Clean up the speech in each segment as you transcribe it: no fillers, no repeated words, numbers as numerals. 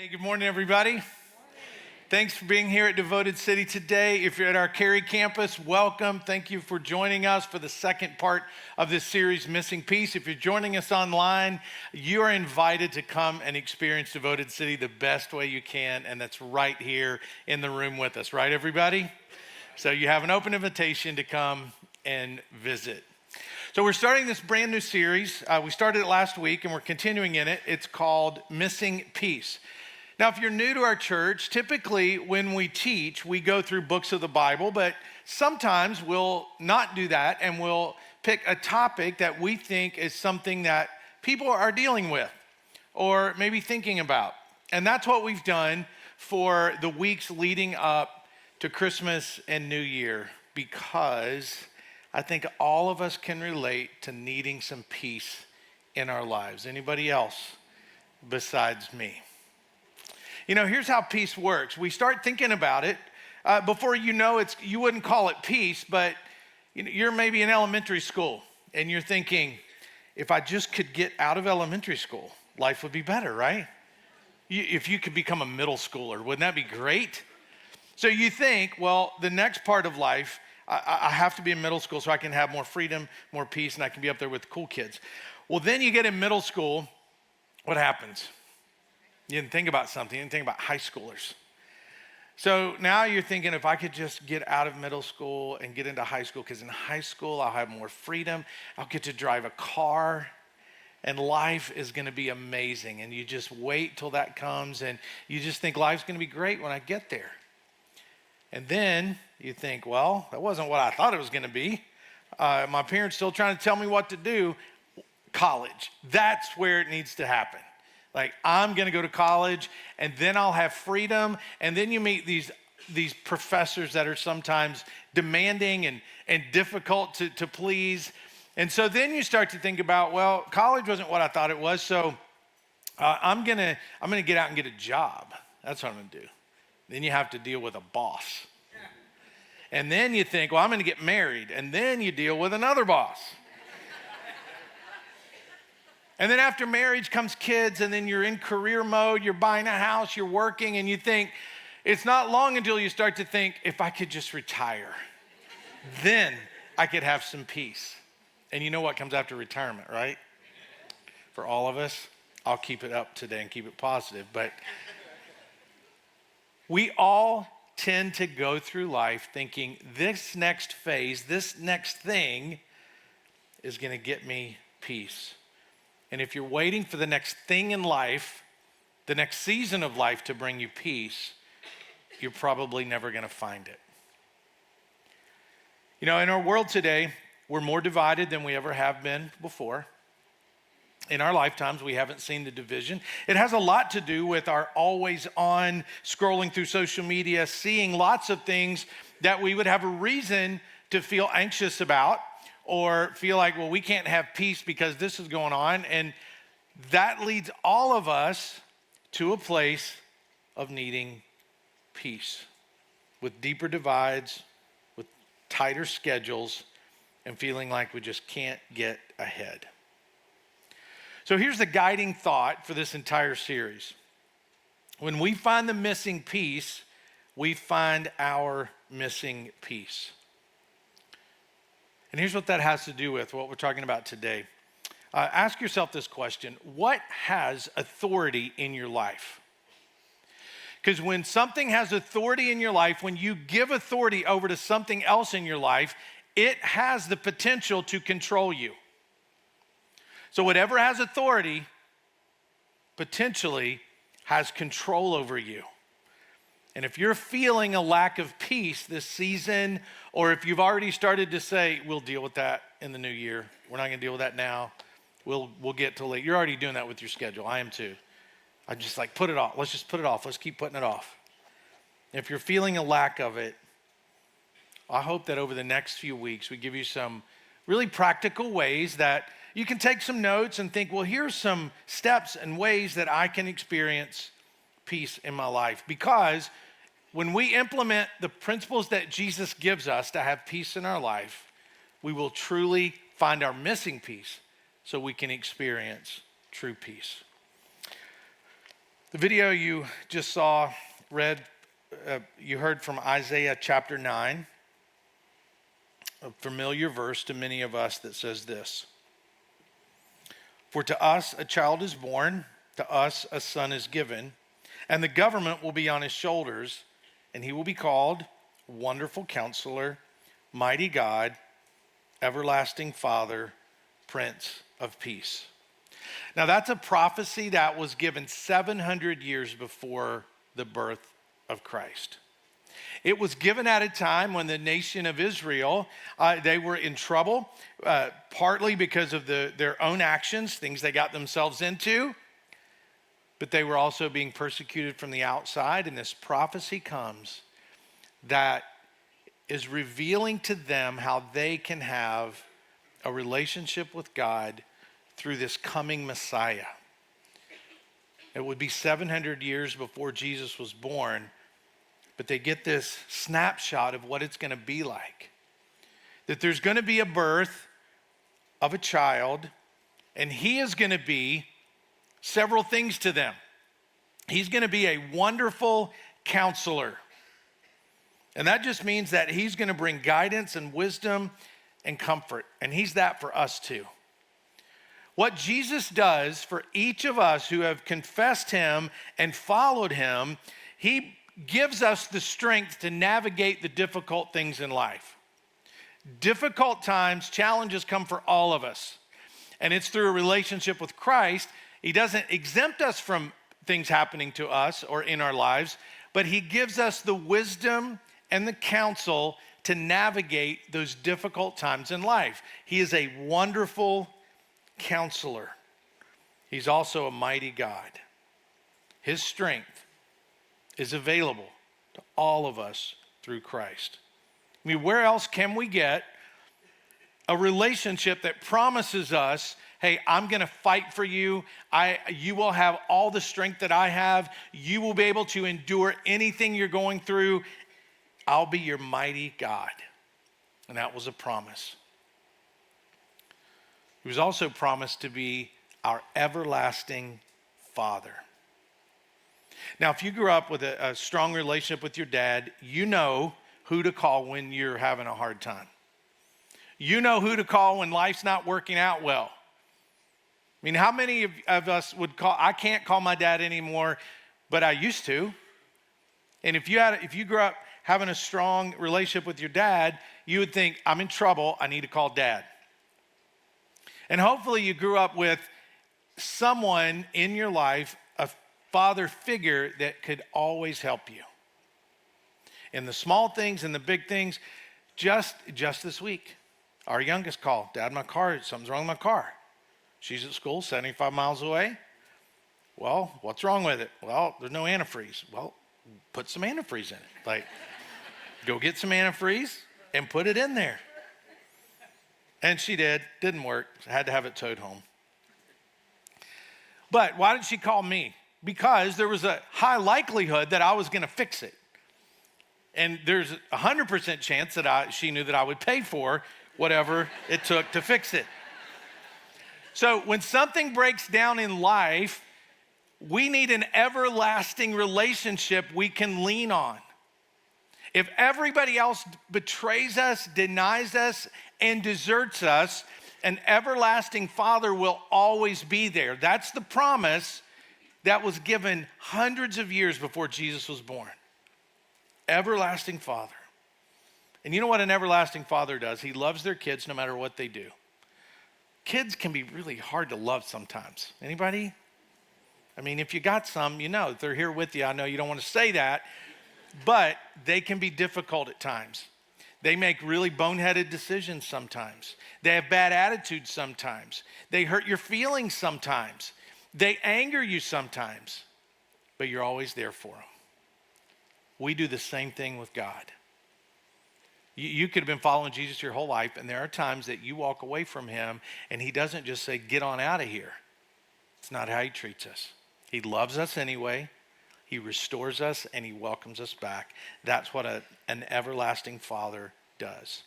Hey, good morning, everybody. Thanks for being here at Devoted City today. If you're at our Cary campus, welcome. Thank you for joining us for the second part of this series, Missing Piece. If you're joining us online, you are invited to come and experience Devoted City the best way you can, and that's right here in the room with us, right, everybody? So you have an open invitation to come and visit. So we're starting this brand new series. We started it last week, and we're continuing in it. It's called Missing Piece. Now, if you're new to our church, typically when we teach, we go through books of the Bible, but sometimes we'll not do that, and we'll pick a topic that we think is something that people are dealing with or maybe thinking about. And that's what we've done for the weeks leading up to Christmas and New Year, because I think all of us can relate to needing some peace in our lives. Anybody else besides me? You know, here's how peace works. We start thinking about it. Before you know it, you wouldn't call it peace, but you're maybe in elementary school and you're thinking, if I just could get out of elementary school, life would be better, right? If you could become a middle schooler, wouldn't that be great? So you think, well, the next part of life, I have to be in middle school so I can have more freedom, more peace, and I can be up there with the cool kids. Well, then you get in middle school, what happens? You didn't think about something, you didn't think about high schoolers. So now you're thinking, if I could just get out of middle school and get into high school, because in high school I'll have more freedom, I'll get to drive a car, and life is gonna be amazing. And you just wait till that comes, and you just think life's gonna be great when I get there. And then you think, well, that wasn't what I thought it was gonna be. My parents still trying to tell me what to do. College, that's where it needs to happen. Like, I'm gonna go to college, and then I'll have freedom. And then you meet these professors that are sometimes demanding and difficult to please. And so then you start to think about, well, college wasn't what I thought it was, so I'm gonna get out and get a job. That's what I'm gonna do. Then you have to deal with a boss. And then you think, well, I'm gonna get married, and then you deal with another boss. And then after marriage comes kids, and then you're in career mode, you're buying a house, you're working, and you think, it's not long until you start to think, if I could just retire, then I could have some peace. And you know what comes after retirement, right? For all of us, I'll keep it up today and keep it positive, but we all tend to go through life thinking this next phase, this next thing is gonna get me peace. And if you're waiting for the next thing in life, the next season of life to bring you peace, you're probably never gonna find it. You know, in our world today, we're more divided than we ever have been before. In our lifetimes, we haven't seen the division. It has a lot to do with our always on scrolling through social media, seeing lots of things that we would have a reason to feel anxious about, or feel like, well, we can't have peace because this is going on. And that leads all of us to a place of needing peace, with deeper divides, with tighter schedules, and feeling like we just can't get ahead. So here's the guiding thought for this entire series. When we find the missing piece, we find our missing peace. And here's what that has to do with what we're talking about today. Ask yourself this question: what has authority in your life? Because when something has authority in your life, when you give authority over to something else in your life, it has the potential to control you. So whatever has authority potentially has control over you. And if you're feeling a lack of peace this season, or if you've already started to say, we'll deal with that in the new year, we're not gonna deal with that now, we'll get to late. You're already doing that with your schedule. I am too. I'm just like, put it off. Let's just put it off. Let's keep putting it off. If you're feeling a lack of it, I hope that over the next few weeks, we give you some really practical ways that you can take some notes and think, well, here's some steps and ways that I can experience peace in my life. Because when we implement the principles that Jesus gives us to have peace in our life, we will truly find our missing piece so we can experience true peace. The video you just saw, you heard from Isaiah chapter 9, a familiar verse to many of us that says this: "For to us a child is born, to us a son is given, and the government will be on his shoulders, and he will be called Wonderful Counselor, Mighty God, Everlasting Father, Prince of Peace." Now that's a prophecy that was given 700 years before the birth of Christ. It was given at a time when the nation of Israel, they were in trouble, partly because of their own actions, things they got themselves into, but they were also being persecuted from the outside. And this prophecy comes that is revealing to them how they can have a relationship with God through this coming Messiah. It would be 700 years before Jesus was born, but they get this snapshot of what it's going to be like. That there's going to be a birth of a child, and he is going to be several things to them. He's going to be a wonderful counselor. And that just means that he's going to bring guidance and wisdom and comfort. And he's that for us too. What Jesus does for each of us who have confessed him and followed him, he gives us the strength to navigate the difficult things in life. Difficult times, challenges come for all of us. And it's through a relationship with Christ. He doesn't exempt us from things happening to us or in our lives, but he gives us the wisdom and the counsel to navigate those difficult times in life. He is a wonderful counselor. He's also a mighty God. His strength is available to all of us through Christ. I mean, where else can we get a relationship that promises us, hey, I'm going to fight for you. You will have all the strength that I have. You will be able to endure anything you're going through. I'll be your mighty God. And that was a promise. He was also promised to be our everlasting Father. Now, if you grew up with a strong relationship with your dad, you know who to call when you're having a hard time. You know who to call when life's not working out well. I mean, how many of us would call? I can't call my dad anymore, but I used to. And if you grew up having a strong relationship with your dad, you would think, I'm in trouble, I need to call dad. And hopefully you grew up with someone in your life, a father figure that could always help you. In the small things and the big things. Just this week, our youngest called, Dad, something's wrong with my car. She's at school, 75 miles away. Well, what's wrong with it? Well, there's no antifreeze. Well, put some antifreeze in it. Go get some antifreeze and put it in there. And she did. Didn't work. Had to have it towed home. But why did she call me? Because there was a high likelihood that I was going to fix it. And there's a 100% chance that she knew that I would pay for whatever it took to fix it. So when something breaks down in life, we need an everlasting relationship we can lean on. If everybody else betrays us, denies us, and deserts us, an everlasting Father will always be there. That's the promise that was given hundreds of years before Jesus was born. Everlasting Father. And you know what an everlasting father does? He loves their kids no matter what they do. Kids can be really hard to love sometimes. Anybody? I mean, if you got some, you know, they're here with you. I know you don't want to say that, but they can be difficult at times. They make really boneheaded decisions sometimes. They have bad attitudes sometimes. They hurt your feelings sometimes. They anger you sometimes, but you're always there for them. We do the same thing with God. You could have been following Jesus your whole life, and there are times that you walk away from him, and he doesn't just say, get on out of here. It's not how he treats us. He loves us anyway. He restores us, and he welcomes us back. That's what an everlasting Father does.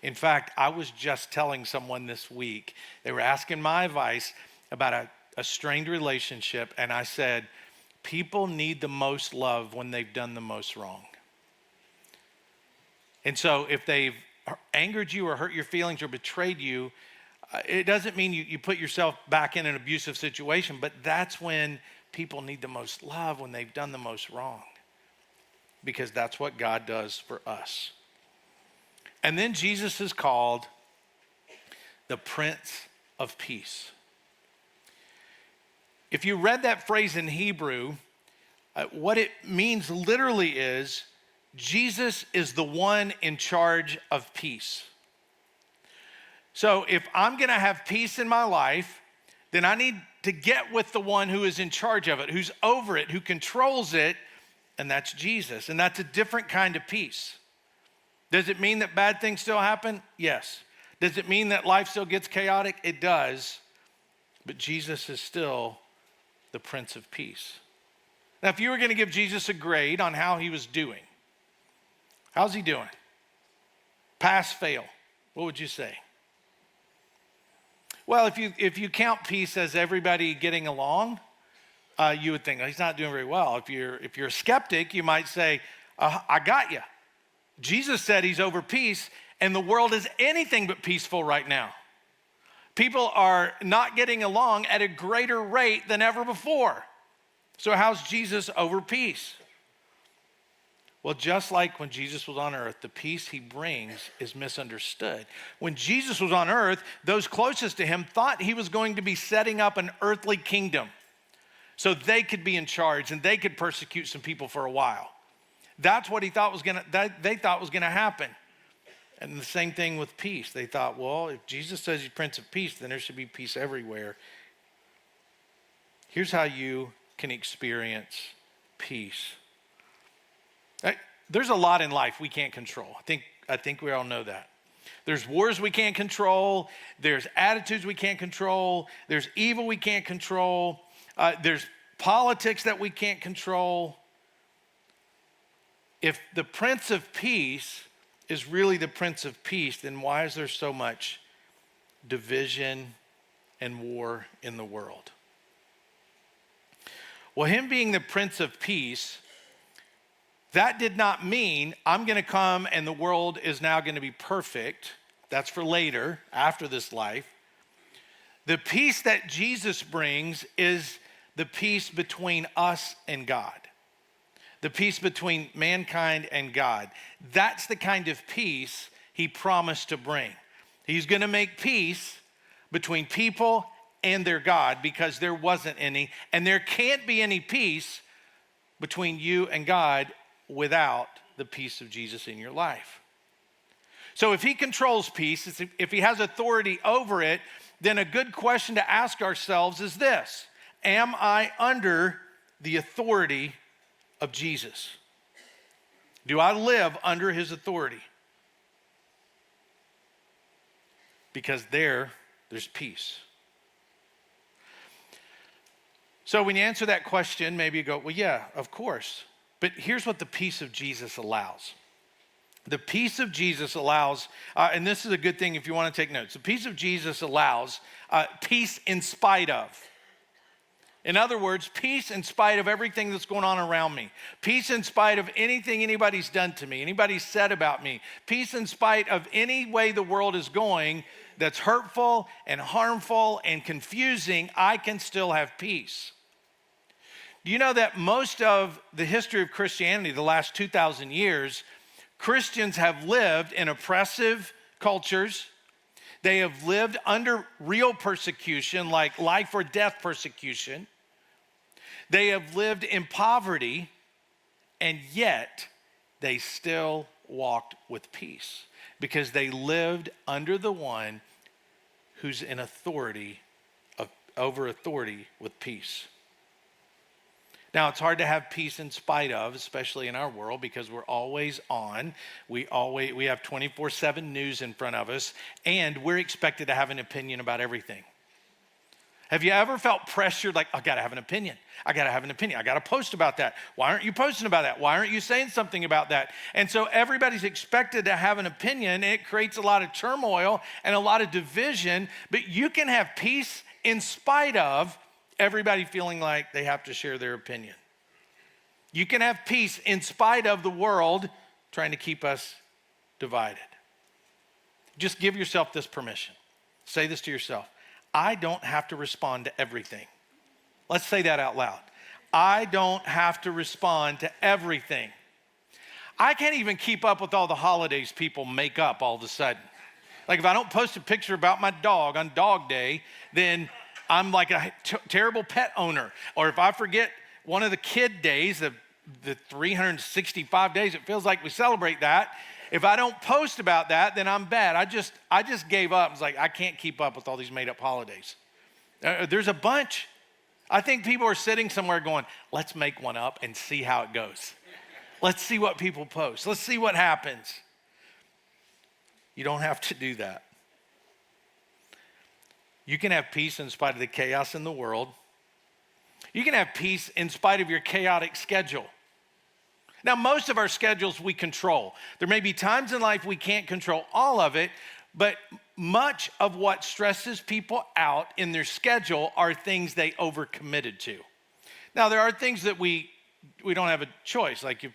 In fact, I was just telling someone this week, they were asking my advice about a strained relationship, and I said, people need the most love when they've done the most wrong. And so if they've angered you or hurt your feelings or betrayed you, it doesn't mean you put yourself back in an abusive situation, but that's when people need the most love, when they've done the most wrong, because that's what God does for us. And then Jesus is called the Prince of Peace. If you read that phrase in Hebrew, what it means literally is Jesus is the one in charge of peace. So if I'm going to have peace in my life, then I need to get with the one who is in charge of it, who's over it, who controls it, and that's Jesus. And that's a different kind of peace. Does it mean that bad things still happen? Yes. Does it mean that life still gets chaotic? It does. But Jesus is still the Prince of Peace. Now, if you were going to give Jesus a grade on how he was doing, how's he doing? Pass, fail. What would you say? Well, if you count peace as everybody getting along, you would think, oh, he's not doing very well. If you're a skeptic, you might say, I got you. Jesus said he's over peace, and the world is anything but peaceful right now. People are not getting along at a greater rate than ever before. So how's Jesus over peace? Well, just like when Jesus was on earth, the peace he brings is misunderstood. When Jesus was on earth, those closest to him thought he was going to be setting up an earthly kingdom so they could be in charge and they could persecute some people for a while. That's what they thought was gonna happen. And the same thing with peace. They thought, well, if Jesus says he's Prince of Peace, then there should be peace everywhere. Here's how you can experience peace. There's a lot in life we can't control. I think we all know that. There's wars we can't control. There's attitudes we can't control. There's evil we can't control. There's politics that we can't control. If the Prince of Peace is really the Prince of Peace, then why is there so much division and war in the world? Well, him being the Prince of Peace, that did not mean I'm going to come and the world is now going to be perfect. That's for later, after this life. The peace that Jesus brings is the peace between us and God. The peace between mankind and God. That's the kind of peace he promised to bring. He's going to make peace between people and their God, because there wasn't any, and there can't be any peace between you and God without the peace of Jesus in your life. So if he controls peace, if he has authority over it, then a good question to ask ourselves is this: am I under the authority of Jesus? Do I live under his authority? Because there's peace. So when you answer that question, maybe you go, well, yeah, of course. But here's what the peace of Jesus allows. The peace of Jesus allows, and this is a good thing if you want to take notes. The peace of Jesus allows peace in spite of. In other words, peace in spite of everything that's going on around me. Peace in spite of anything anybody's done to me, anybody's said about me. Peace in spite of any way the world is going that's hurtful and harmful and confusing, I can still have peace. Do you know that most of the history of Christianity, the last 2,000 years, Christians have lived in oppressive cultures. They have lived under real persecution, like life or death persecution. They have lived in poverty, and yet they still walked with peace because they lived under the one who's in authority, over authority with peace. Now, it's hard to have peace in spite of, especially in our world, because we're always on. We have 24/7 news in front of us, and we're expected to have an opinion about everything. Have you ever felt pressured, like, I gotta have an opinion. I gotta have an opinion. I gotta post about that. Why aren't you posting about that? Why aren't you saying something about that? And so everybody's expected to have an opinion, and it creates a lot of turmoil and a lot of division, but you can have peace in spite of everybody feeling like they have to share their opinion. You can have peace in spite of the world trying to keep us divided. Just give yourself this permission. Say this to yourself. I don't have to respond to everything. Let's say that out loud. I don't have to respond to everything. I can't even keep up with all the holidays people make up all of a sudden. Like if I don't post a picture about my dog on dog day, then I'm like a terrible pet owner. Or if I forget one of the kid days, the 365 days, it feels like we celebrate that. If I don't post about that, then I'm bad. I just gave up. It's like, I can't keep up with all these made up holidays. There's a bunch. I think people are sitting somewhere going, let's make one up and see how it goes. Let's see what people post. Let's see what happens. You don't have to do that. You can have peace in spite of the chaos in the world. You can have peace in spite of your chaotic schedule. Now, most of our schedules we control. There may be times in life we can't control all of it, but much of what stresses people out in their schedule are things they overcommitted to. Now, there are things that we don't have a choice. Like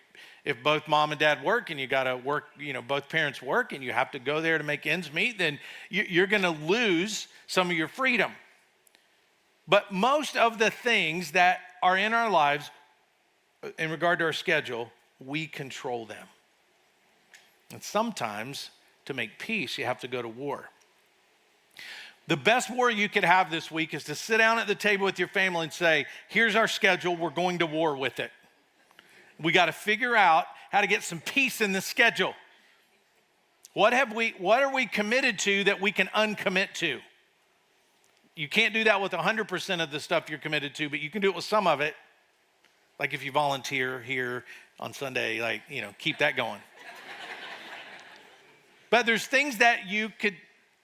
if both mom and dad work and you got to work, both parents work and you have to go there to make ends meet, then you're going to lose some of your freedom. But most of the things that are in our lives in regard to our schedule, we control them. And sometimes to make peace, you have to go to war. The best war you could have this week is to sit down at the table with your family and say, here's our schedule, we're going to war with it. We got to figure out how to get some peace in the schedule. What are we committed to that we can uncommit to? You can't do that with 100% of the stuff you're committed to, but you can do it with some of it. Like if you volunteer here on Sunday, keep that going. But there's things that you could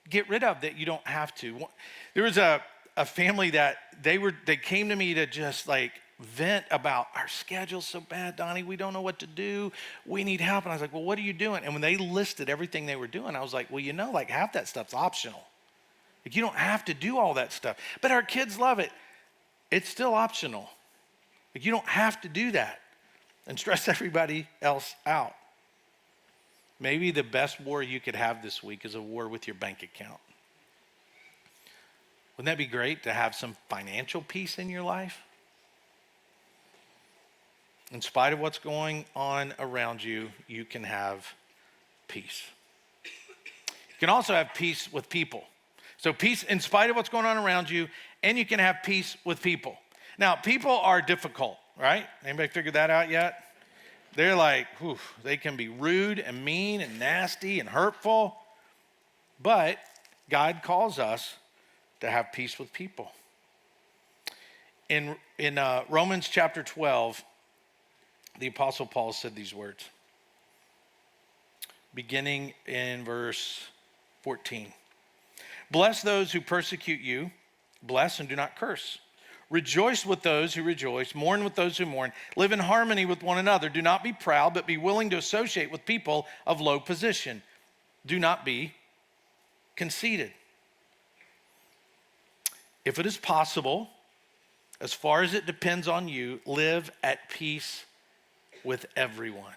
get rid of that you don't have to. There was a family that they came to me to just vent about our schedule's so bad, Donnie, we don't know what to do. We need help. And I was like, well, what are you doing? And when they listed everything they were doing, I was like, well, half that stuff's optional. You don't have to do all that stuff. But our kids love it. It's still optional. You don't have to do that and stress everybody else out. Maybe the best war you could have this week is a war with your bank account. Wouldn't that be great to have some financial peace in your life? In spite of what's going on around you, you can have peace. You can also have peace with people. So peace in spite of what's going on around you, and you can have peace with people. Now, people are difficult, right? Anybody figured that out yet? They're they can be rude and mean and nasty and hurtful, but God calls us to have peace with people. In Romans chapter 12, the Apostle Paul said these words, beginning in verse 14. Bless those who persecute you, bless and do not curse. Rejoice with those who rejoice, mourn with those who mourn, live in harmony with one another. Do not be proud, but be willing to associate with people of low position. Do not be conceited. If it is possible, as far as it depends on you, live at peace with everyone.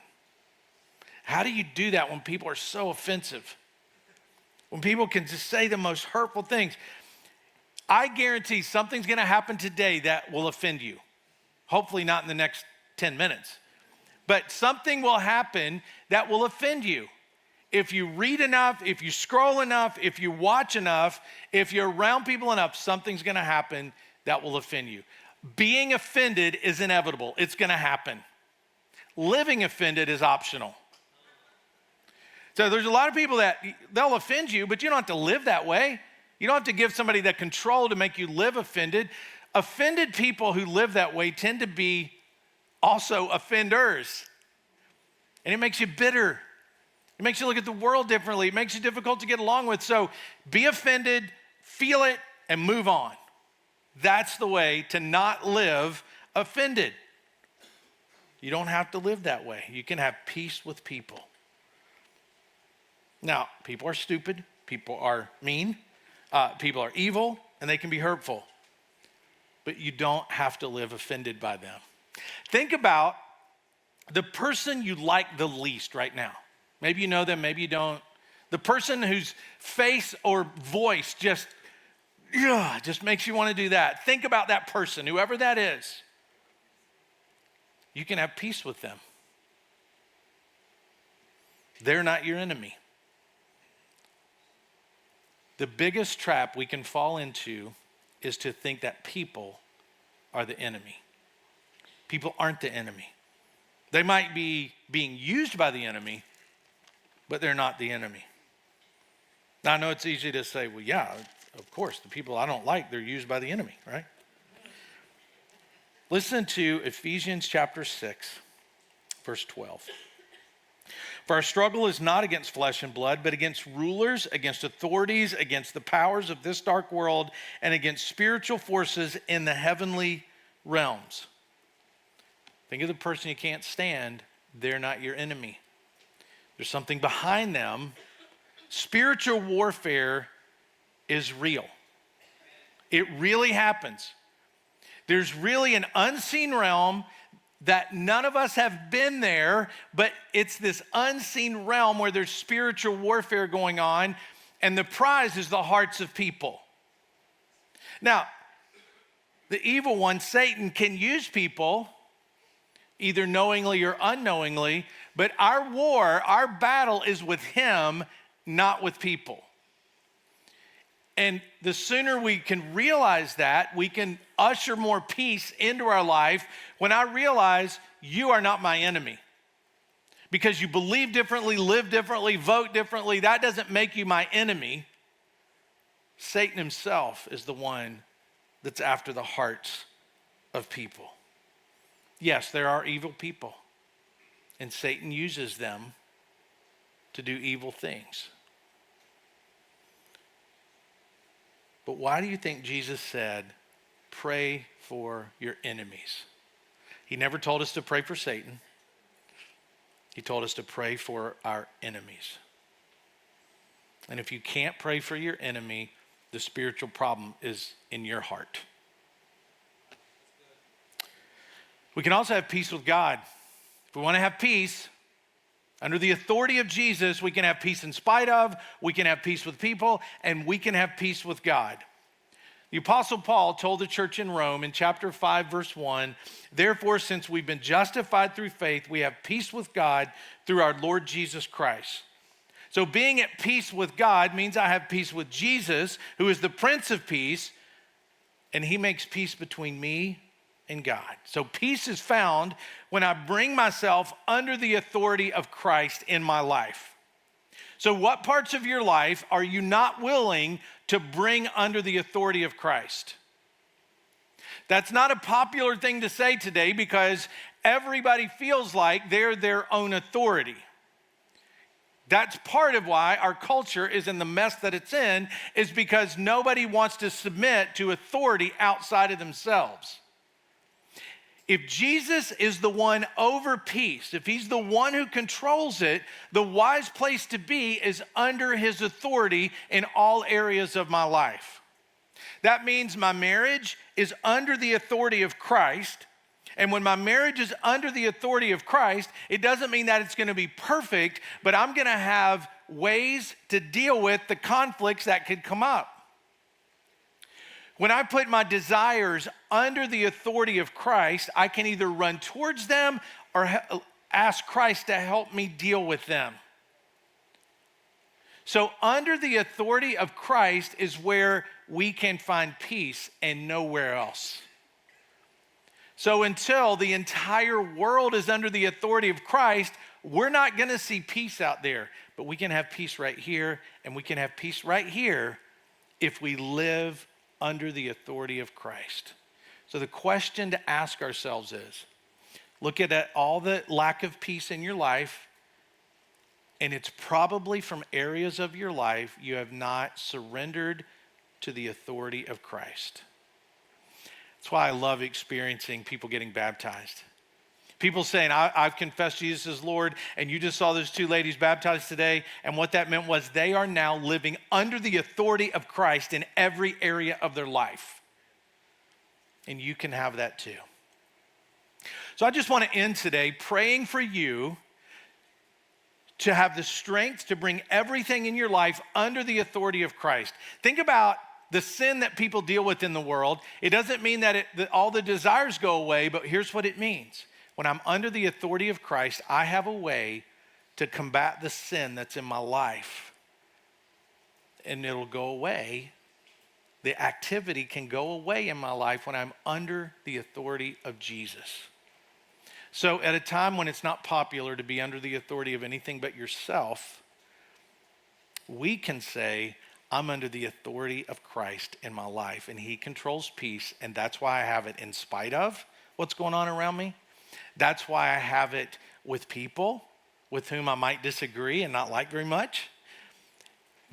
How do you do that when people are so offensive? When people can just say the most hurtful things? I guarantee something's going to happen today that will offend you. Hopefully not in the next 10 minutes. But something will happen that will offend you. If you read enough, if you scroll enough, if you watch enough, if you're around people enough, something's going to happen that will offend you. Being offended is inevitable. It's going to happen. Living offended is optional. So there's a lot of people that they'll offend you, but you don't have to live that way. You don't have to give somebody the control to make you live offended. Offended people who live that way tend to be also offenders. And it makes you bitter. It makes you look at the world differently. It makes you difficult to get along with. So be offended, feel it, and move on. That's the way to not live offended. You don't have to live that way. You can have peace with people. Now, people are stupid. People are mean. People are evil, and they can be hurtful. But you don't have to live offended by them. Think about the person you like the least right now. Maybe you know them, maybe you don't. The person whose face or voice just makes you want to do that. Think about that person, whoever that is. You can have peace with them. They're not your enemy. The biggest trap we can fall into is to think that people are the enemy. People aren't the enemy. They might be being used by the enemy, but they're not the enemy. Now, I know it's easy to say, well, yeah, of course, the people I don't like, they're used by the enemy, right? Listen to Ephesians chapter 6, verse 12. For our struggle is not against flesh and blood, but against rulers, against authorities, against the powers of this dark world, and against spiritual forces in the heavenly realms. Think of the person you can't stand. They're not your enemy. There's something behind them. Spiritual warfare is real. It really happens. There's really an unseen realm that none of us have been there, but it's this unseen realm where there's spiritual warfare going on, and the prize is the hearts of people. Now, the evil one, Satan, can use people either knowingly or unknowingly, but our war, our battle is with him, not with people. And the sooner we can realize that, we can usher more peace into our life when I realize you are not my enemy. Because you believe differently, live differently, vote differently, that doesn't make you my enemy. Satan himself is the one that's after the hearts of people. Yes, there are evil people, and Satan uses them to do evil things. But why do you think Jesus said, pray for your enemies? He never told us to pray for Satan. He told us to pray for our enemies. And if you can't pray for your enemy, the spiritual problem is in your heart. We can also have peace with God. If we want to have peace, under the authority of Jesus, we can have peace in spite of, we can have peace with people, and we can have peace with God. The Apostle Paul told the church in Rome in chapter 5, verse 1, therefore, since we've been justified through faith, we have peace with God through our Lord Jesus Christ. So being at peace with God means I have peace with Jesus, who is the Prince of Peace, and he makes peace between me and God. So peace is found when I bring myself under the authority of Christ in my life. So what parts of your life are you not willing to bring under the authority of Christ? That's not a popular thing to say today because everybody feels like they're their own authority. That's part of why our culture is in the mess that it's in, is because nobody wants to submit to authority outside of themselves. If Jesus is the one over peace, if he's the one who controls it, the wise place to be is under his authority in all areas of my life. That means my marriage is under the authority of Christ. And when my marriage is under the authority of Christ, it doesn't mean that it's going to be perfect, but I'm going to have ways to deal with the conflicts that could come up. When I put my desires under the authority of Christ, I can either run towards them or ask Christ to help me deal with them. So under the authority of Christ is where we can find peace and nowhere else. So until the entire world is under the authority of Christ, we're not going to see peace out there. But we can have peace right here, and we can have peace right here if we live under the authority of Christ. So the question to ask ourselves is, look at all the lack of peace in your life, and it's probably from areas of your life you have not surrendered to the authority of Christ. That's why I love experiencing people getting baptized. People saying, I've confessed Jesus as Lord, and you just saw those two ladies baptized today, and what that meant was they are now living under the authority of Christ in every area of their life. And you can have that too. So I just want to end today praying for you to have the strength to bring everything in your life under the authority of Christ. Think about the sin that people deal with in the world. It doesn't mean that all the desires go away, but here's what it means. When I'm under the authority of Christ, I have a way to combat the sin that's in my life, and it'll go away. The activity can go away in my life when I'm under the authority of Jesus. So at a time when it's not popular to be under the authority of anything but yourself, we can say, I'm under the authority of Christ in my life, and he controls peace, and that's why I have it in spite of what's going on around me. That's why I have it with people with whom I might disagree and not like very much.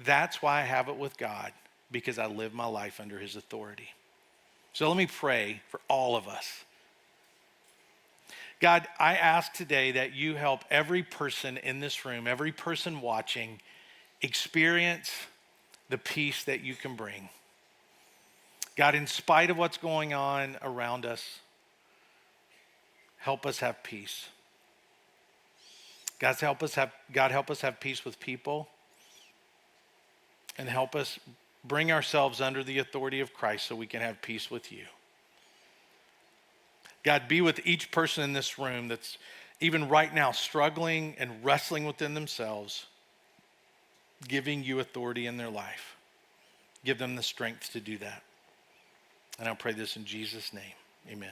That's why I have it with God, because I live my life under his authority. So let me pray for all of us. God, I ask today that you help every person in this room, every person watching, experience the peace that you can bring. God, in spite of what's going on around us, help us have peace. God, help us have peace with people, and help us bring ourselves under the authority of Christ so we can have peace with you. God, be with each person in this room that's even right now struggling and wrestling within themselves, giving you authority in their life. Give them the strength to do that. And I pray this in Jesus' name. Amen.